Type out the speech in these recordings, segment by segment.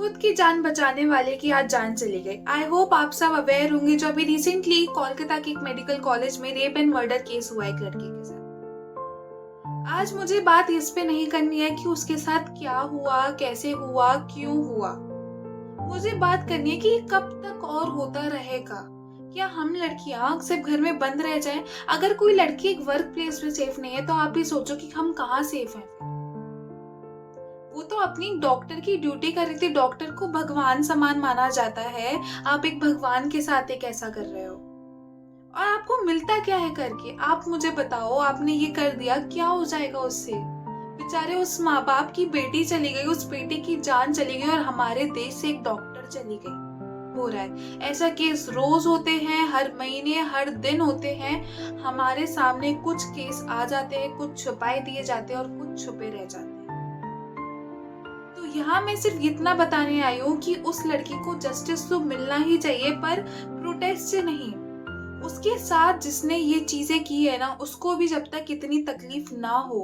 खुद की जान बचाने वाले की आज जान चली गई। आई होप आप सब अवेयर होंगे जो अभी रिसेंटली कोलकाता के एक मेडिकल कॉलेज में रेप एंड मर्डर केस हुआ एक लड़की के साथ। आज मुझे बात इस पे नहीं करनी है कि उसके साथ क्या हुआ, कैसे हुआ, क्यों हुआ। मुझे बात करनी है कि कब तक और होता रहेगा। क्या हम लड़कियां सिर्फ घर में बंद रह जाएं? अगर कोई लड़की एक वर्क प्लेस में सेफ नहीं है तो आप भी सोचो कि हम कहाँ सेफ हैं। वो तो अपनी डॉक्टर की ड्यूटी कर रही थी, डॉक्टर को भगवान समान माना जाता है। आप एक भगवान के साथ एक ऐसा कर रहे हो और आपको मिलता क्या है करके? आप मुझे बताओ, आपने ये कर दिया, क्या हो जाएगा उससे? बेचारे उस माँ बाप की बेटी चली गई, उस बेटी की जान चली गई और हमारे देश से एक डॉक्टर चली गई। हो रहा है ऐसा केस, रोज होते हैं, हर महीने हर दिन होते हैं। हमारे सामने कुछ केस आ जाते हैं, कुछ छुपाए दिए जाते हैं और कुछ छुपे रह जाते हैं। तो यहाँ मैं सिर्फ इतना बताने आई हूँ कि उस लड़की को जस्टिस तो मिलना ही चाहिए, पर प्रोटेस्ट से नहीं। उसके साथ जिसने ये चीजें की है ना, उसको भी जब तक इतनी तकलीफ ना हो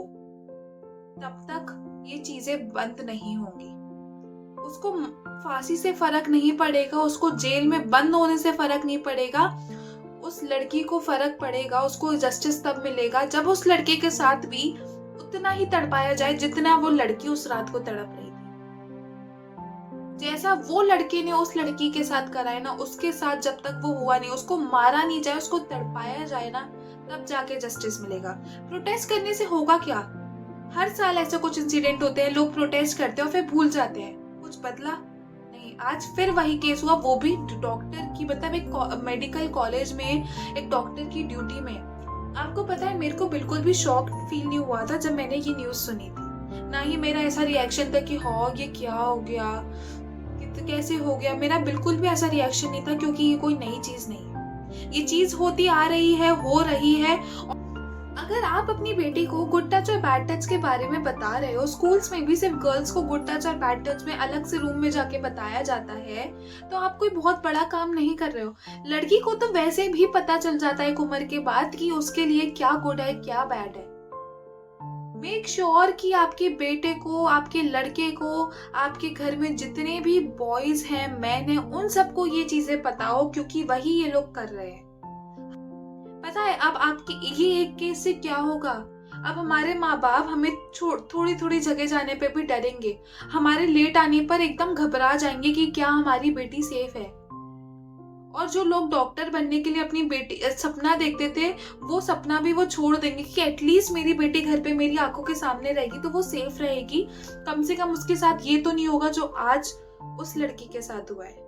तब तक ये चीजें बंद नहीं होंगी। उसको फांसी से फर्क नहीं पड़ेगा, उसको जेल में बंद होने से फर्क नहीं पड़ेगा। उस लड़की को फर्क पड़ेगा, उसको जस्टिस तब मिलेगा जब उस लड़के के साथ भी उतना ही तड़पाया जाए जितना वो लड़की उस रात को तड़प रही थी। जैसा वो लड़के ने उस लड़की के साथ करा है ना, उसके साथ जब तक वो हुआ नहीं, उसको मारा नहीं जाए, उसको तड़पाया जाए ना, तब जाके जस्टिस मिलेगा। प्रोटेस्ट करने से होगा क्या? हर साल ऐसे कुछ इंसिडेंट होते हैं, लोग प्रोटेस्ट करते हैं और फिर भूल जाते हैं। कुछ बदला नहीं। आज फिर वही केस हुआ, वो भी डॉक्टर की, मतलब एक मेडिकल कॉलेज में एक डॉक्टर की ड्यूटी में। आपको पता है, मेरे को बिल्कुल भी शॉक फील नहीं हुआ था जब मैंने ये न्यूज सुनी थी। ना ही मेरा ऐसा रिएक्शन था कि हाँ ये क्या हो गया, कैसे हो गया। मेरा बिल्कुल भी ऐसा रिएक्शन नहीं था, क्योंकि ये कोई नई चीज नहीं है। ये चीज होती आ रही है, हो रही है। अगर आप अपनी बेटी को गुड टच और बैड टच के बारे में बता रहे हो, स्कूल्स में भी सिर्फ गर्ल्स को गुड टच और बैड टच में अलग से रूम में जाके बताया जाता है, तो आप कोई बहुत बड़ा काम नहीं कर रहे हो। लड़की को तो वैसे भी पता चल जाता है एक उम्र के बाद कि उसके लिए क्या गुड है, क्या बैड है। मेक श्योर कि आपके बेटे को, आपके लड़के को, आपके घर में जितने भी बॉयज हैं, मैन हैं, उन सबको ये चीजें पता हो, क्योंकि वही ये लोग कर रहे हैं। पता है अब आपके ये एक केस से क्या होगा? अब हमारे माँ बाप हमें थोड़ी थोड़ी जगह जाने पे भी डरेंगे। हमारे लेट आने पर एकदम घबरा जाएंगे कि क्या हमारी बेटी सेफ है। और जो लोग डॉक्टर बनने के लिए अपनी बेटी सपना देखते थे, वो सपना भी वो छोड़ देंगे कि एटलीस्ट मेरी बेटी घर पे मेरी आंखों के सामने रहेगी तो वो सेफ रहेगी। कम से कम उसके साथ ये तो नहीं होगा जो आज उस लड़की के साथ हुआ है।